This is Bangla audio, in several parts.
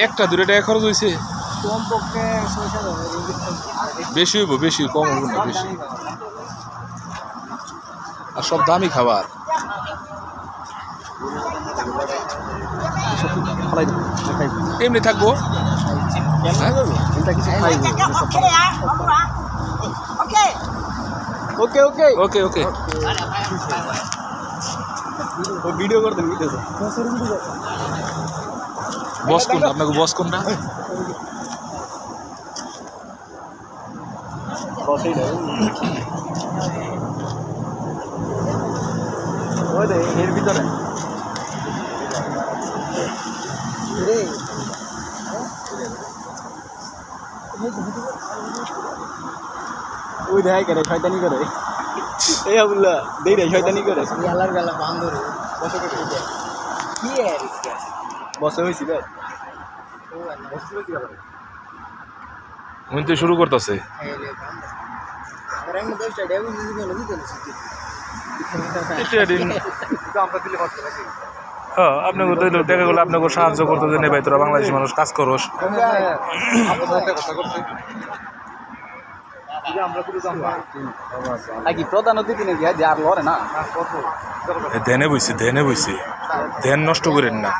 একটা 2 টাকা খরচ হয়েছে বেশি হইব বেশি কম হইব না বেশি আর সব দামি খাবার এমনি থাকবো ওকে ওকে ওকে ওকে ভিডিও করতেন বস কোনটা আপনাকে বস কোনটা এর ভিতরে ওই দেখাই করে শয়তানি করে এই আবুল্লাহ দেই রে শয়তানি করে গালার গালা বান্ধরে বসে করে কি এর বসে হইছি রে উনি শুরু করতেছে হ্যাঁ আপনাকে দেখা গেলো আপনাকে সাহায্য করতে দেনে ভাই তোরা বাংলাদেশি মানুষ কাজ করস প্রধান অতিথি নাকি আর লড়ে না দেনে বইছে ধ্যান নষ্ট করেন না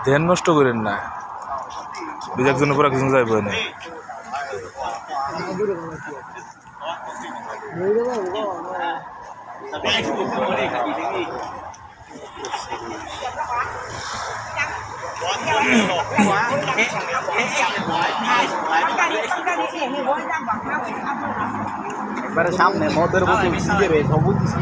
ধ্যান নষ্ট করেন না একজনের পর একজন যাইব না একবারে সামনে মদের বোতল সিগারেট সব বুঝছি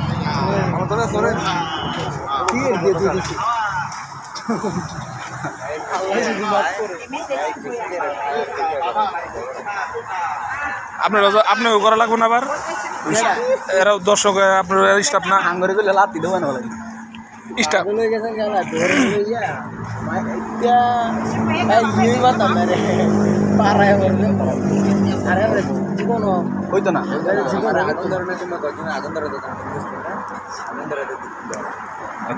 আপনাকে করা লাগবে না আবার এরা দর্শক আপনার স্টাফ না আঙ্গুরে গেলে লাতি দেবেন বলে স্টাফ হইতো না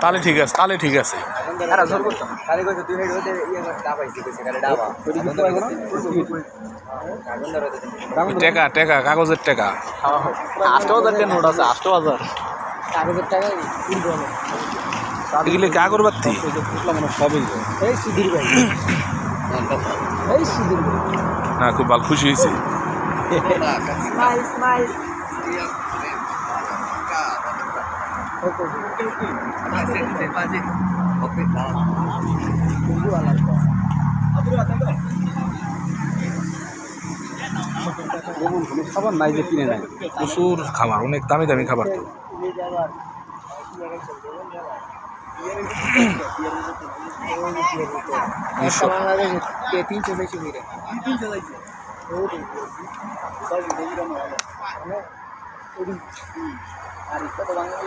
তাহলে ঠিক আছে টাকা কাগজের টাকা 8,000 নোট আছে 8,000 কাগজের টাকা এগুলি কে আগরবাতি সবই এই সুধীর ভাই না খুব ভালো খুশি হয়েছি খাবার নাই যে কিনে নাই প্রচুর খাবার অনেক দামি দামি খাবার তো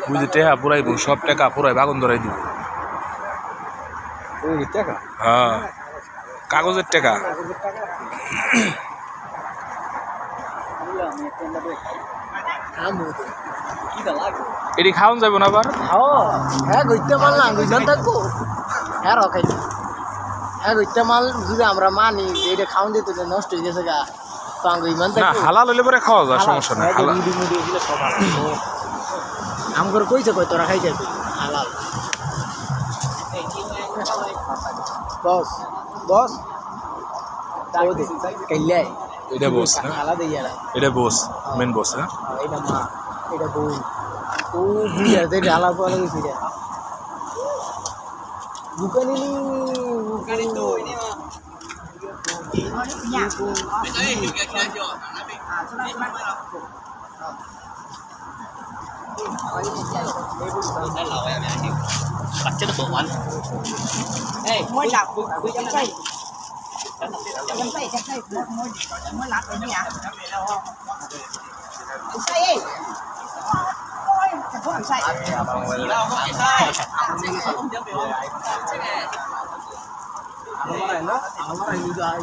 বুঝি টেহা পুরাইব সব টাকা পুরাই বাগন ধরাই দিব হ্যাঁ কাগজের টাকা এটি খাওয়ান যাবো না আবার হ্যাঁ গইতে মাল না গইজান থাকবো হ্যাঁ রখাই হ্যাঁ গইতে মাল যদি আমরা মানি এটা খাওয়ান দিতে নষ্ট হয়ে গেছে গা তো আঙ্গ ইমান না হালাল হলে পরে খাওয়া যায় সমস্যা নাই আমগর কইছে কই তোরা খাই যাবি হালাল বস বস কাইলাই এটা বস না হালা দেইয়ালা এটা বস মেন বস হ্যাঁ এটা মা এটা বউ ও বুইয়া দে ডালা পড়ে গেছে রে বুকানি তো ইনি মা bắt chết được anh. Ê, mới đạp bụi chân cây. Chân cây, mới lát rồi nhỉ? Cây đi. Ôi, chẳng có sai. Gì đâu có sai. Không chấm biểu. Nó này nó, nó này như vậy.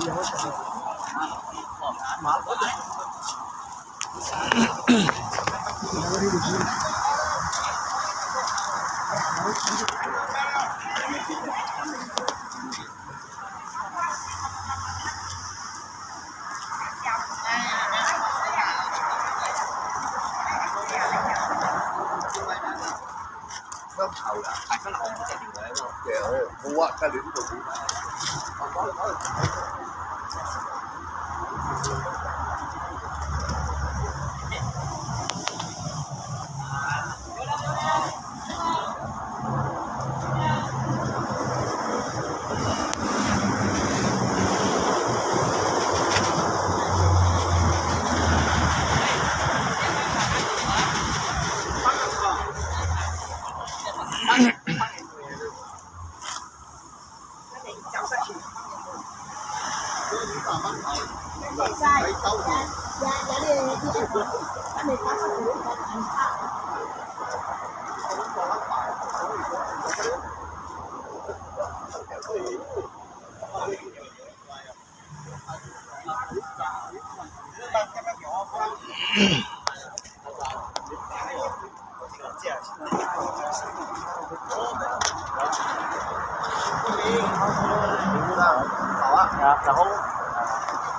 然后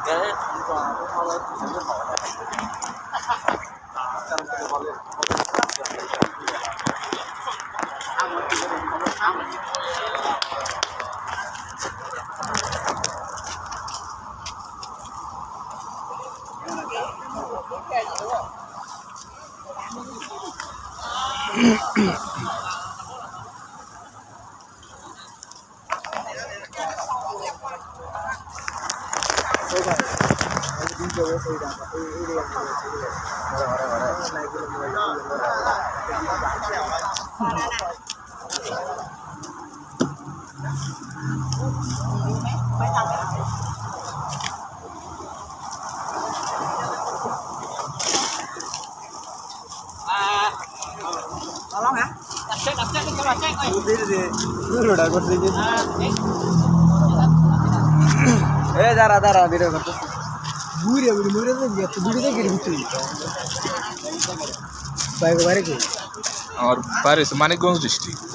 给红光泡了挺好的。Tolong ya. Đặt check coba cek oi. Udah kursi gitu. দাঁড়া ভিডিও করতে ঘুরে ঘুরে ঘুরে গিয়ে ঘুরছি বাইরে কি আমার বাড়ি হচ্ছে মানিকগঞ্জ ডিস্ট্রিক্ট।